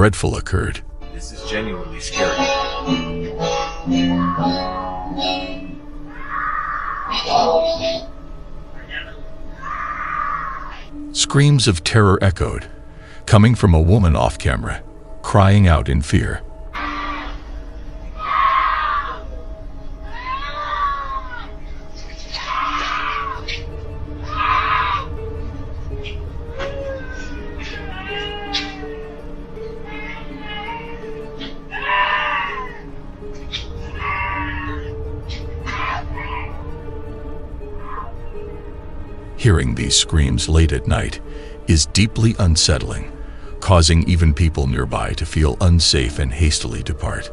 dreadful occurred. This is genuinely scary. Screams of terror echoed, coming from a woman off camera, crying out in fear. Hearing these screams late at night is deeply unsettling, causing even people nearby to feel unsafe and hastily depart.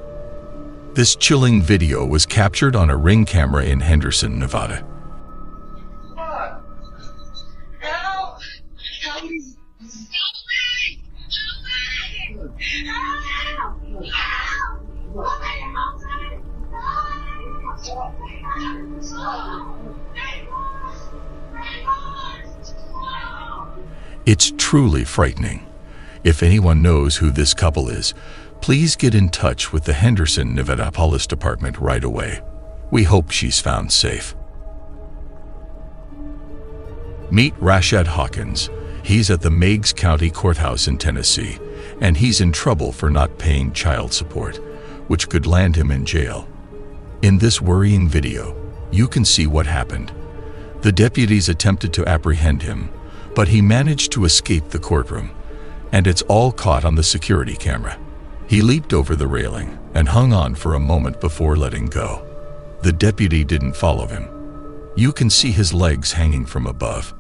This chilling video was captured on a Ring camera in Henderson, Nevada. Help! Help me! It's truly frightening. If anyone knows who this couple is, please get in touch with the Henderson, Nevada Police Department right away. We hope she's found safe. Meet Rashad Hawkins. He's at the Meigs County Courthouse in Tennessee, and he's in trouble for not paying child support, which could land him in jail. In this worrying video, you can see what happened. The deputies attempted to apprehend him, but he managed to escape the courtroom, and it's all caught on the security camera. He leaped over the railing and hung on for a moment before letting go. The deputy didn't follow him. You can see his legs hanging from above,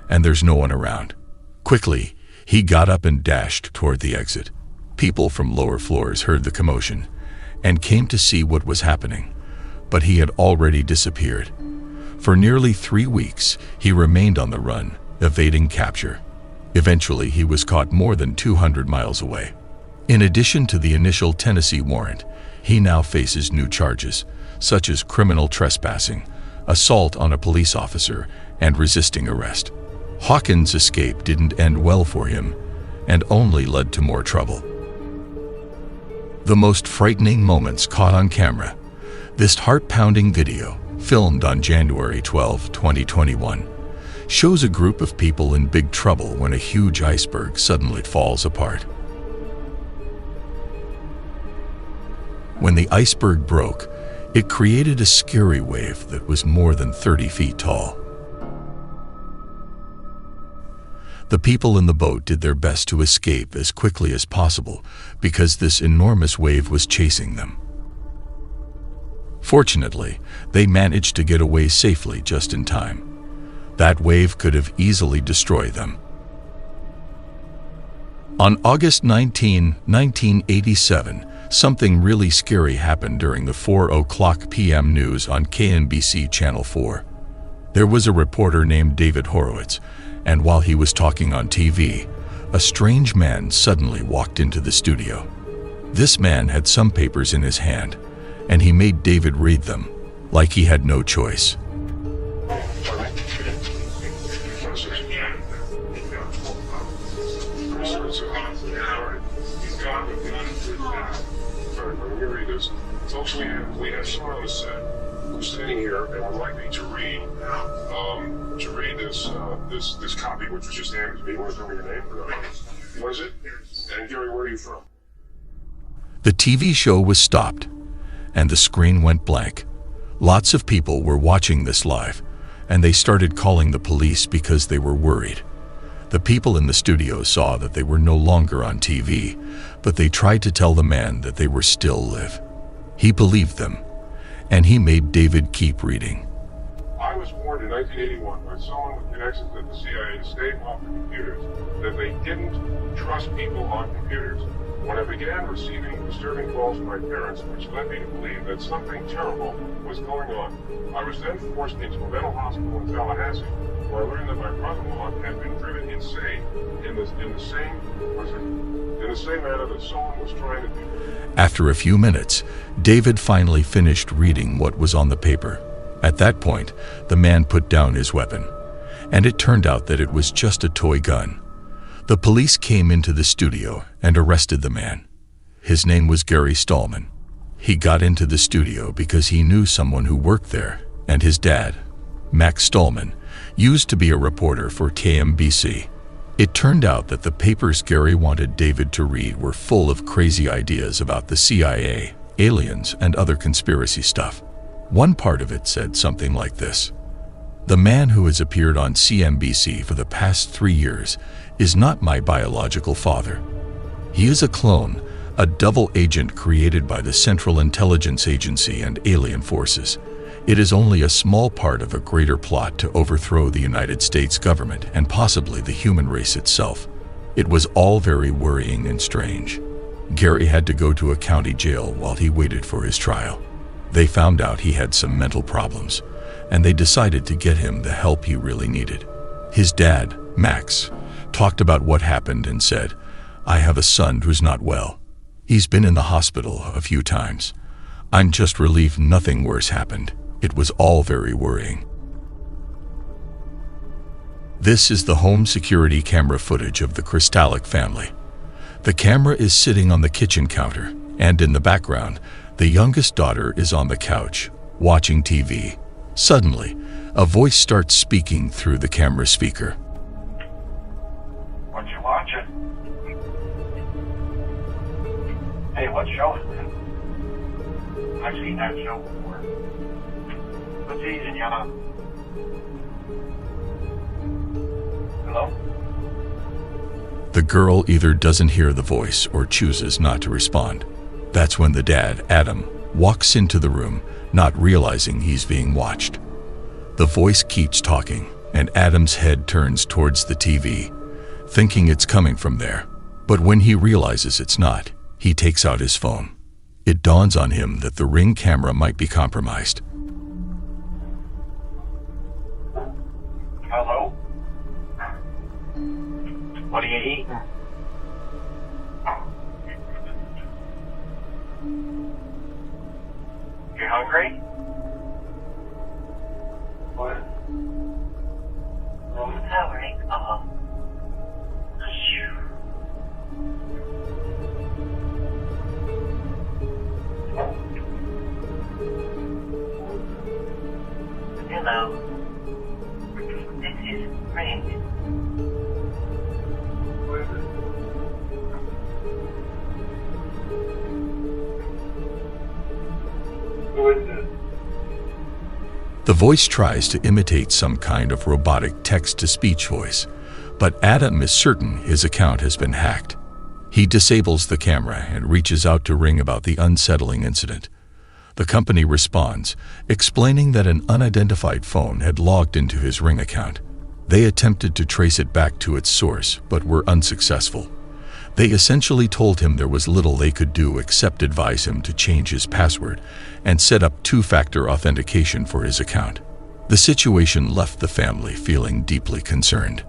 and there's no one around. Quickly, he got up and dashed toward the exit. People from lower floors heard the commotion and came to see what was happening, but he had already disappeared. For nearly 3 weeks, he remained on the run, evading capture. Eventually, he was caught more than 200 miles away. In addition to the initial Tennessee warrant, he now faces new charges, such as criminal trespassing, assault on a police officer, and resisting arrest. Hawkins' escape didn't end well for him, and only led to more trouble. The most frightening moments caught on camera. This heart-pounding video, filmed on January 12, 2021, shows a group of people in big trouble when a huge iceberg suddenly falls apart. When the iceberg broke, it created a scary wave that was more than 30 feet tall. The people in the boat did their best to escape as quickly as possible because this enormous wave was chasing them. Fortunately, they managed to get away safely just in time. That wave could have easily destroyed them. On August 19, 1987, something really scary happened during the 4:00 p.m. news on KNBC Channel 4. There was a reporter named David Horowitz, and while he was talking on TV, a strange man suddenly walked into the studio. This man had some papers in his hand, and he made David read them, like he had no choice. Folks, we have someone on the set who's standing here and would like me to read this copy, which was just handed to me. You want to tell me your name? What is it? And Gary, where are you from? The TV show was stopped, and the screen went blank. Lots of people were watching this live, and they started calling the police because they were worried. The people in the studio saw that they were no longer on TV, but they tried to tell the man that they were still live. He believed them, and he made David keep reading. I was warned in 1981 by someone with connections at the CIA to stay off the computers, that they didn't trust people on computers. When I began receiving disturbing calls from my parents, which led me to believe that something terrible was going on, I was then forced into a mental hospital in Tallahassee, where I learned that my brother-in-law had been driven insane in the same manner that someone was trying to do. After a few minutes, David finally finished reading what was on the paper. At that point, the man put down his weapon, and it turned out that it was just a toy gun. The police came into the studio and arrested the man. His name was Gary Stallman. He got into the studio because he knew someone who worked there, and his dad, Max Stallman, used to be a reporter for KMBC. It turned out that the papers Gary wanted David to read were full of crazy ideas about the CIA, aliens, and other conspiracy stuff. One part of it said something like this: "The man who has appeared on CNBC for the past 3 years is not my biological father. He is a clone, a double agent created by the Central Intelligence Agency and alien forces. It is only a small part of a greater plot to overthrow the United States government and possibly the human race itself." It was all very worrying and strange. Gary had to go to a county jail while he waited for his trial. They found out he had some mental problems, and they decided to get him the help he really needed. His dad, Max, talked about what happened and said, "I have a son who's not well. He's been in the hospital a few times. I'm just relieved nothing worse happened. It was all very worrying." This is the home security camera footage of the Kristalik family. The camera is sitting on the kitchen counter, and in the background, the youngest daughter is on the couch, watching TV. Suddenly, a voice starts speaking through the camera speaker. What you watching? Hey, what show is that? I've seen that show before. What season you on? Hello? The girl either doesn't hear the voice or chooses not to respond. That's when the dad, Adam, walks into the room, not realizing he's being watched. The voice keeps talking, and Adam's head turns towards the TV, thinking it's coming from there. But when he realizes it's not, he takes out his phone. It dawns on him that the Ring camera might be compromised. Hello? What are you eating? You hungry? What? Powering off. Hello. This is Ring. Who is it? Who is it? The voice tries to imitate some kind of robotic text-to-speech voice, but Adam is certain his account has been hacked. He disables the camera and reaches out to Ring about the unsettling incident. The company responds, explaining that an unidentified phone had logged into his Ring account. They attempted to trace it back to its source, but were unsuccessful. They essentially told him there was little they could do except advise him to change his password and set up two-factor authentication for his account. The situation left the family feeling deeply concerned.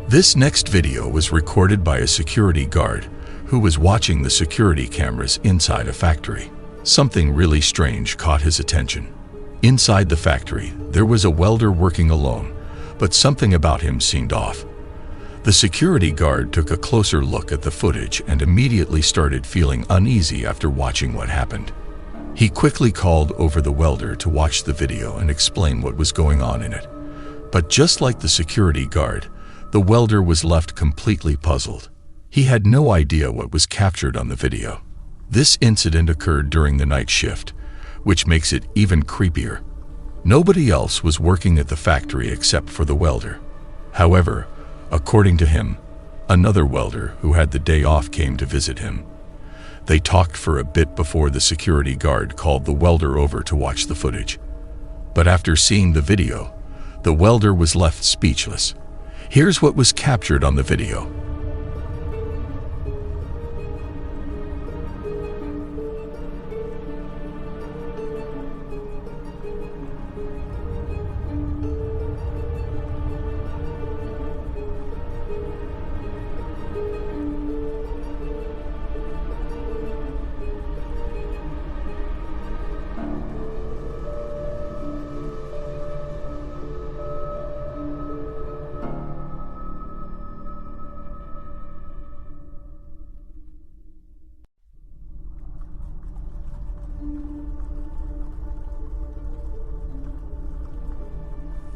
This next video was recorded by a security guard who was watching the security cameras inside a factory. Something really strange caught his attention. Inside the factory, there was a welder working alone, but something about him seemed off. The security guard took a closer look at the footage and immediately started feeling uneasy after watching what happened. He quickly called over the welder to watch the video and explain what was going on in it. But just like the security guard, the welder was left completely puzzled. He had no idea what was captured on the video. This incident occurred during the night shift, which makes it even creepier. Nobody else was working at the factory except for the welder. However, according to him, another welder who had the day off came to visit him. They talked for a bit before the security guard called the welder over to watch the footage. But after seeing the video, the welder was left speechless. Here's what was captured on the video.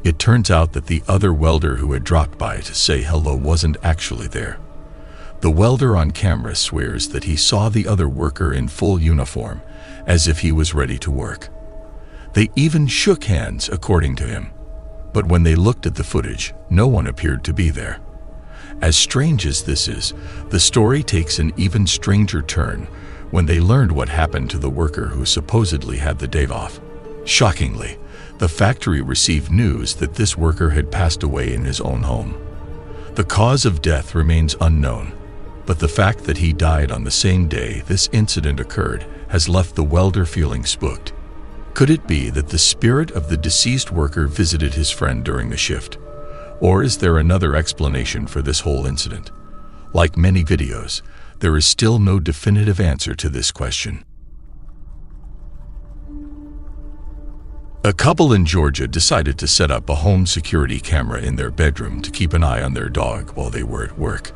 It turns out that the other welder who had dropped by to say hello wasn't actually there. The welder on camera swears that he saw the other worker in full uniform, as if he was ready to work. They even shook hands, according to him. But when they looked at the footage, no one appeared to be there. As strange as this is, the story takes an even stranger turn when they learned what happened to the worker who supposedly had the day off. Shockingly, the factory received news that this worker had passed away in his own home. The cause of death remains unknown, but the fact that he died on the same day this incident occurred has left the welder feeling spooked. Could it be that the spirit of the deceased worker visited his friend during the shift? Or is there another explanation for this whole incident? Like many videos, there is still no definitive answer to this question. A couple in Georgia decided to set up a home security camera in their bedroom to keep an eye on their dog while they were at work.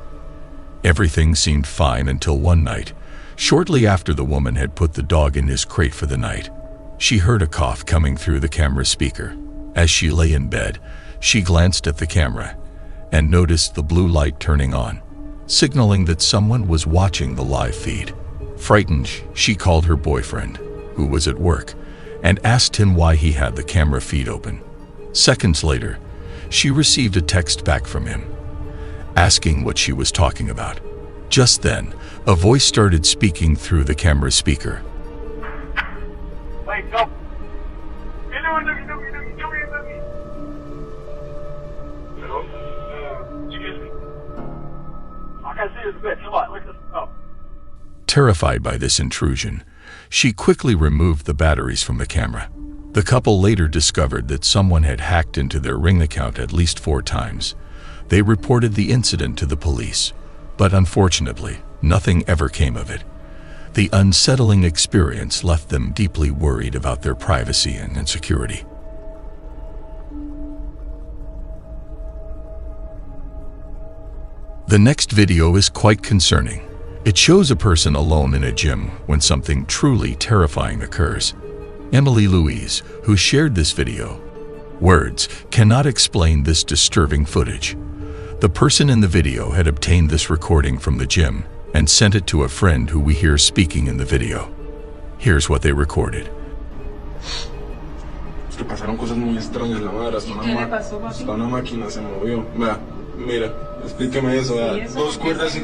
Everything seemed fine until one night, shortly after the woman had put the dog in his crate for the night. She heard a cough coming through the camera speaker. As she lay in bed, she glanced at the camera and noticed the blue light turning on, signaling that someone was watching the live feed. Frightened, she called her boyfriend, who was at work, and asked him why he had the camera feed open. Seconds later, she received a text back from him, asking what she was talking about. Just then, a voice started speaking through the camera speaker. Wait, go. Hello? Excuse me. I can see this bit. Come on, look at this. Oh. Terrified by this intrusion, she quickly removed the batteries from the camera. The couple later discovered that someone had hacked into their Ring account at least 4 times. They reported the incident to the police, but unfortunately, nothing ever came of it. The unsettling experience left them deeply worried about their privacy and security. The next video is quite concerning. It shows a person alone in a gym when something truly terrifying occurs. Emily Louise, who shared this video. Words cannot explain this disturbing footage. The person in the video had obtained this recording from the gym and sent it to a friend who we hear speaking in the video. Here's what they recorded. Es que pasaron cosas muy extrañas, la madre, hasta una máquina se movió. Vea, mira, explíqueme eso, vea, Sí, 2 cuerdas y...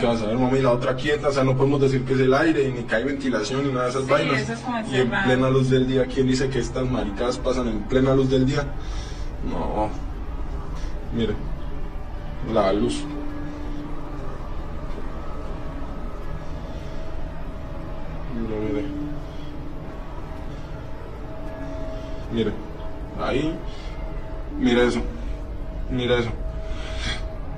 ¿Qué vas a ver, mami? La otra quieta, o sea, no podemos decir que es el aire, ni que hay ventilación, ni nada de esas vainas. Eso es como Y en plena luz del día, ¿quién dice que estas maricadas pasan en plena luz del día? No. Mire, la luz. Mire. Mire, ahí. Mira eso. Mira eso.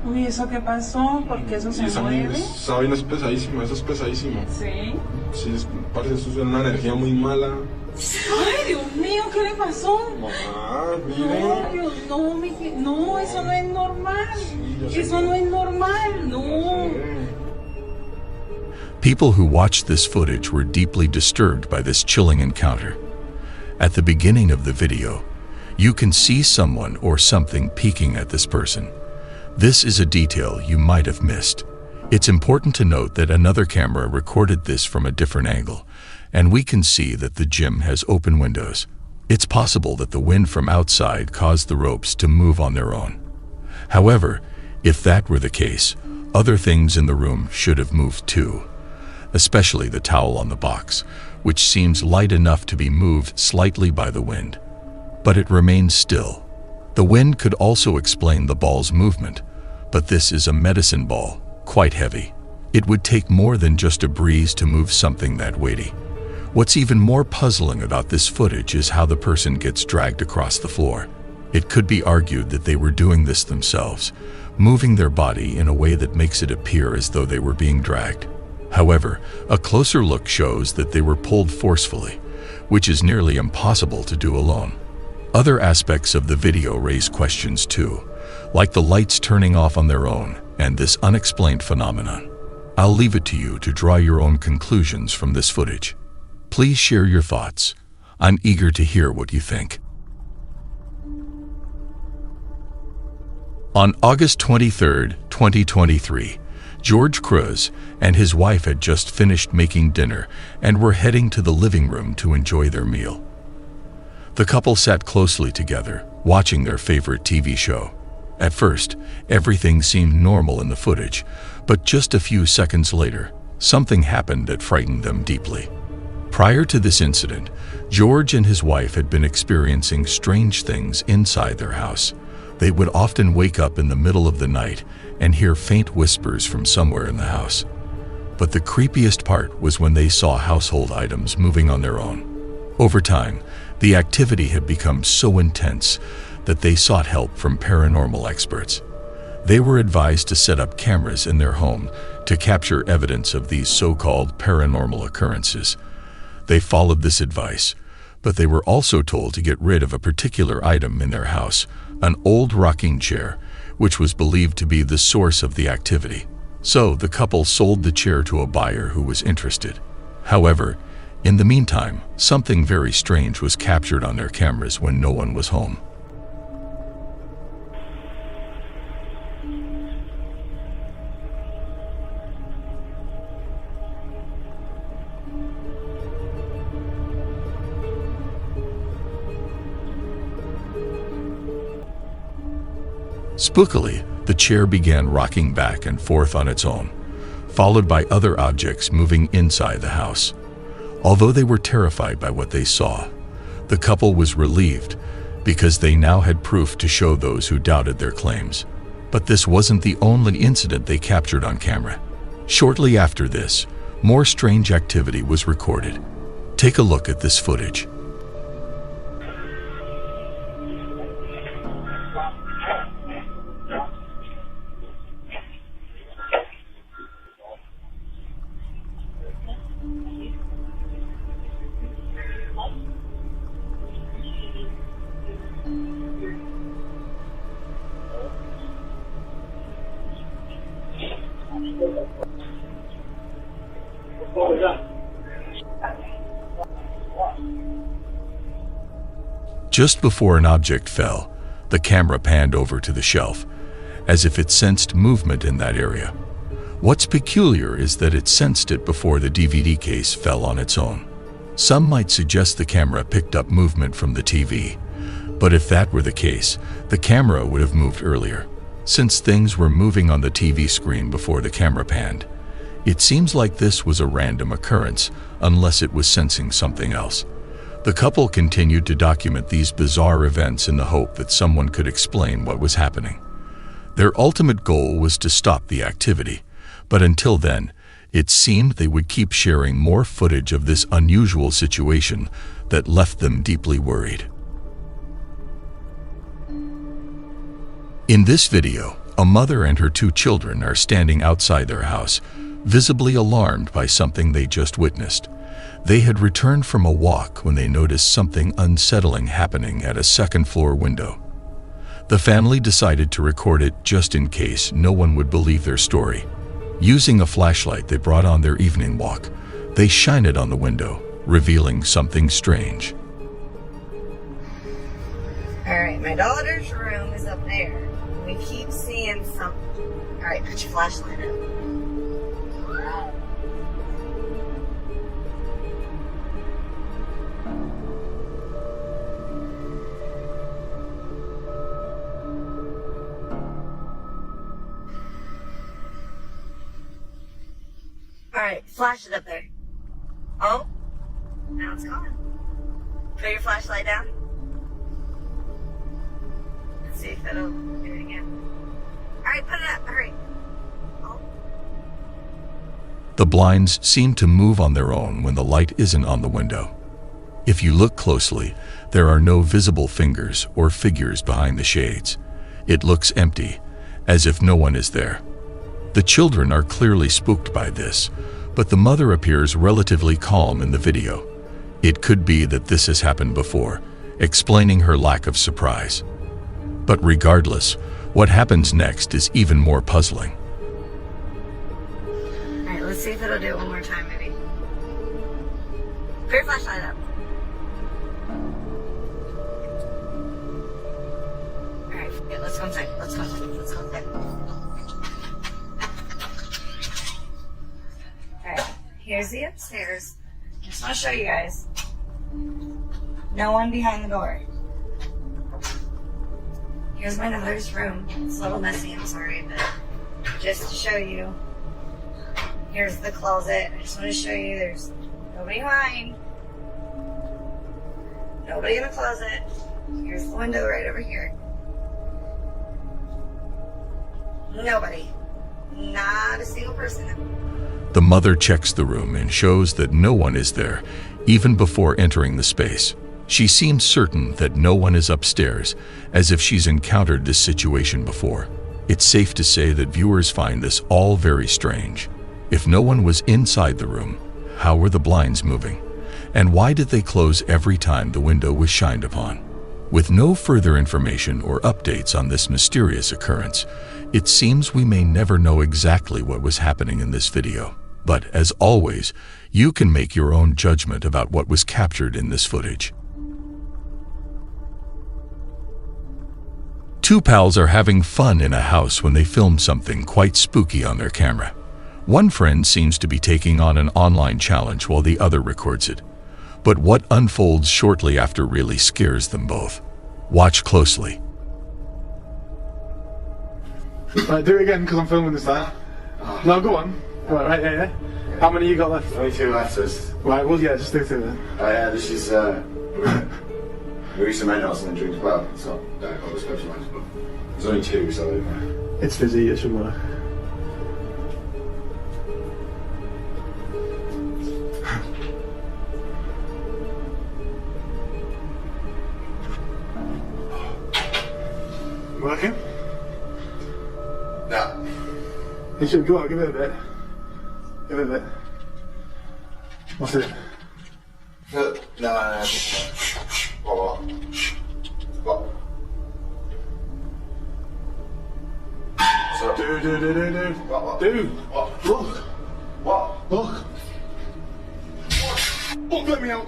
Uy, ¿eso qué pasó? ¿Por qué eso se mueve? Esa vaina es pesadísima, eso es pesadísimo. Sí. Sí, parece eso es una energía muy mala. Ay, Dios mío, ¿qué le pasó? Mamá, mire. No, Dios, no, no, eso no es normal. Sí, yo sé Eso que- no es normal, no. People who watched this footage were deeply disturbed by this chilling encounter. At the beginning of the video, you can see someone or something peeking at this person. This is a detail you might have missed. It's important to note that another camera recorded this from a different angle, and we can see that the gym has open windows. It's possible that the wind from outside caused the ropes to move on their own. However, if that were the case, other things in the room should have moved too, especially the towel on the box, which seems light enough to be moved slightly by the wind. But it remains still. The wind could also explain the ball's movement, but this is a medicine ball, quite heavy. It would take more than just a breeze to move something that weighty. What's even more puzzling about this footage is how the person gets dragged across the floor. It could be argued that they were doing this themselves, moving their body in a way that makes it appear as though they were being dragged. However, a closer look shows that they were pulled forcefully, which is nearly impossible to do alone. Other aspects of the video raise questions too, like the lights turning off on their own and this unexplained phenomenon. I'll leave it to you to draw your own conclusions from this footage. Please share your thoughts. I'm eager to hear what you think. On August 23, 2023, George Cruz and his wife had just finished making dinner and were heading to the living room to enjoy their meal. The couple sat closely together, watching their favorite TV show. At first, everything seemed normal in the footage, but just a few seconds later, something happened that frightened them deeply. Prior to this incident, George and his wife had been experiencing strange things inside their house. They would often wake up in the middle of the night and hear faint whispers from somewhere in the house. But the creepiest part was when they saw household items moving on their own. Over time, the activity had become so intense that they sought help from paranormal experts. They were advised to set up cameras in their home to capture evidence of these so-called paranormal occurrences. They followed this advice, but they were also told to get rid of a particular item in their house, an old rocking chair, which was believed to be the source of the activity. So the couple sold the chair to a buyer who was interested. However, in the meantime, something very strange was captured on their cameras when no one was home. Spookily, the chair began rocking back and forth on its own, followed by other objects moving inside the house. Although they were terrified by what they saw, the couple was relieved because they now had proof to show those who doubted their claims. But this wasn't the only incident they captured on camera. Shortly after this, more strange activity was recorded. Take a look at this footage. Just before an object fell, the camera panned over to the shelf, as if it sensed movement in that area. What's peculiar is that it sensed it before the DVD case fell on its own. Some might suggest the camera picked up movement from the TV, but if that were the case, the camera would have moved earlier. Since things were moving on the TV screen before the camera panned, it seems like this was a random occurrence, unless it was sensing something else. The couple continued to document these bizarre events in the hope that someone could explain what was happening. Their ultimate goal was to stop the activity, but until then, it seemed they would keep sharing more footage of this unusual situation that left them deeply worried. In this video, a mother and her 2 children are standing outside their house, visibly alarmed by something they just witnessed. They had returned from a walk when they noticed something unsettling happening at a second-floor window. The family decided to record it just in case no one would believe their story. Using a flashlight they brought on their evening walk, they shine it on the window, revealing something strange. Alright, my daughter's room is up there. We keep seeing something. Alright, put your flashlight up. Alright, flash it up there. Oh, now it's gone. Put your flashlight down. Let's see if it'll do it again. Alright, put it up, hurry. Oh. The blinds seem to move on their own when the light isn't on the window. If you look closely, there are no visible fingers or figures behind the shades. It looks empty, as if no one is there. The children are clearly spooked by this, but the mother appears relatively calm in the video. It could be that this has happened before, explaining her lack of surprise. But regardless, what happens next is even more puzzling. Alright, let's see if it'll do it one more time, maybe. Put your flashlight up. Alright, Yeah, let's go inside. Let's go inside. Let's go inside. Alright, here's the upstairs. Just want to show you guys. No one behind the door. Here's my mother's room. It's a little messy, I'm sorry, but just to show you. Here's the closet. I just want to show you there's nobody behind. Nobody in the closet. Here's the window right over here. Nobody. Not a single person. The mother checks the room and shows that no one is there, even before entering the space. She seems certain that no one is upstairs, as if she's encountered this situation before. It's safe to say that viewers find this all very strange. If no one was inside the room, how were the blinds moving? And why did they close every time the window was shined upon? With no further information or updates on this mysterious occurrence, it seems we may never know exactly what was happening in this video. But as always, you can make your own judgment about what was captured in this footage. Two pals are having fun in a house when they film something quite spooky on their camera. One friend seems to be taking on an online challenge while the other records it. But what unfolds shortly after really scares them both. Watch closely. Right, do it again because I'm filming this time. No, go on. Right, yeah. How many you got left? Only 2 letters. Right, well, yeah, just do 2 then. Oh yeah, this is Marisa Mendoza and Drink Well. It's not got the special ones, but there's only 2, so It's fizzy, it should work. Working? no. You should go on, give it a bit. Give it a bit. What's it? No. What? So, Do. What? Do. What? Look. What? Look. Look, let me out.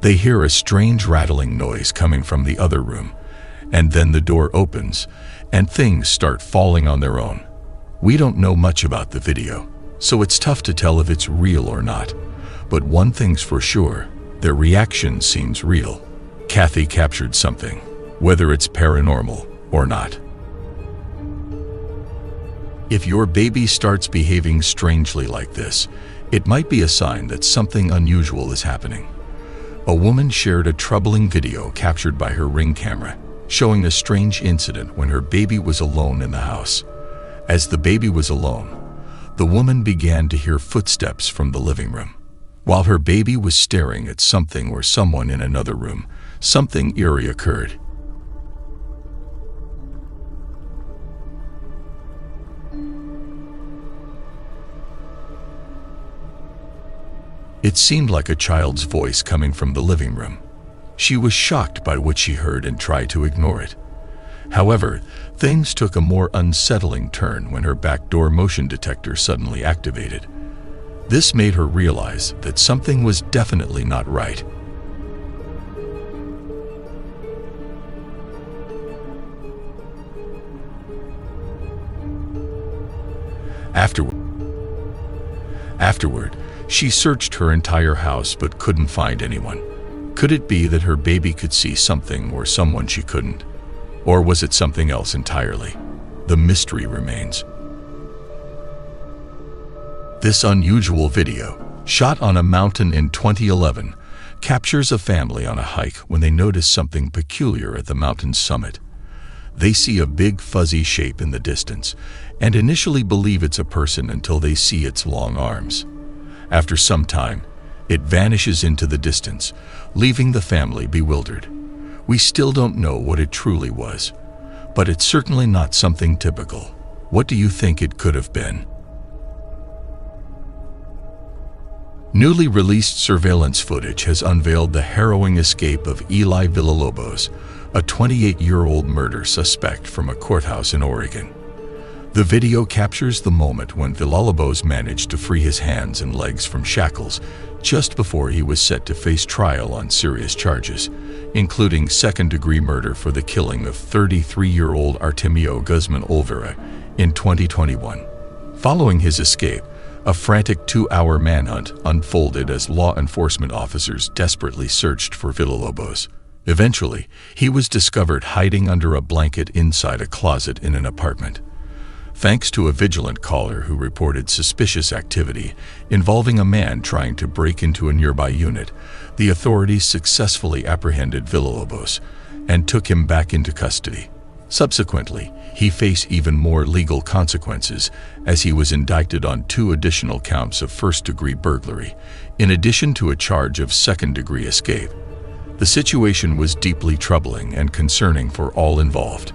They hear a strange rattling noise coming from the other room, and then the door opens, and things start falling on their own. We don't know much about the video, so it's tough to tell if it's real or not. But one thing's for sure, their reaction seems real. Kathy captured something, whether it's paranormal or not. If your baby starts behaving strangely like this, it might be a sign that something unusual is happening. A woman shared a troubling video captured by her Ring camera, showing a strange incident when her baby was alone in the house. As the baby was alone, the woman began to hear footsteps from the living room. While her baby was staring at something or someone in another room, something eerie occurred. It seemed like a child's voice coming from the living room. She was shocked by what she heard and tried to ignore it. However, things took a more unsettling turn when her backdoor motion detector suddenly activated. This made her realize that something was definitely not right. Afterward, she searched her entire house but couldn't find anyone. Could it be that her baby could see something or someone she couldn't? Or was it something else entirely? The mystery remains. This unusual video, shot on a mountain in 2011, captures a family on a hike when they notice something peculiar at the mountain's summit. They see a big fuzzy shape in the distance and initially believe it's a person until they see its long arms. After some time, it vanishes into the distance, leaving the family bewildered. We still don't know what it truly was, but it's certainly not something typical. What do you think it could have been? Newly released surveillance footage has unveiled the harrowing escape of Eli Villalobos, a 28-year-old murder suspect from a courthouse in Oregon. The video captures the moment when Villalobos managed to free his hands and legs from shackles just before he was set to face trial on serious charges, including second-degree murder for the killing of 33-year-old Artemio Guzman Olvera in 2021. Following his escape, a frantic 2-hour manhunt unfolded as law enforcement officers desperately searched for Villalobos. Eventually, he was discovered hiding under a blanket inside a closet in an apartment. Thanks to a vigilant caller who reported suspicious activity involving a man trying to break into a nearby unit, the authorities successfully apprehended Villalobos and took him back into custody. Subsequently, he faced even more legal consequences as he was indicted on 2 additional counts of first-degree burglary, in addition to a charge of second-degree escape. The situation was deeply troubling and concerning for all involved.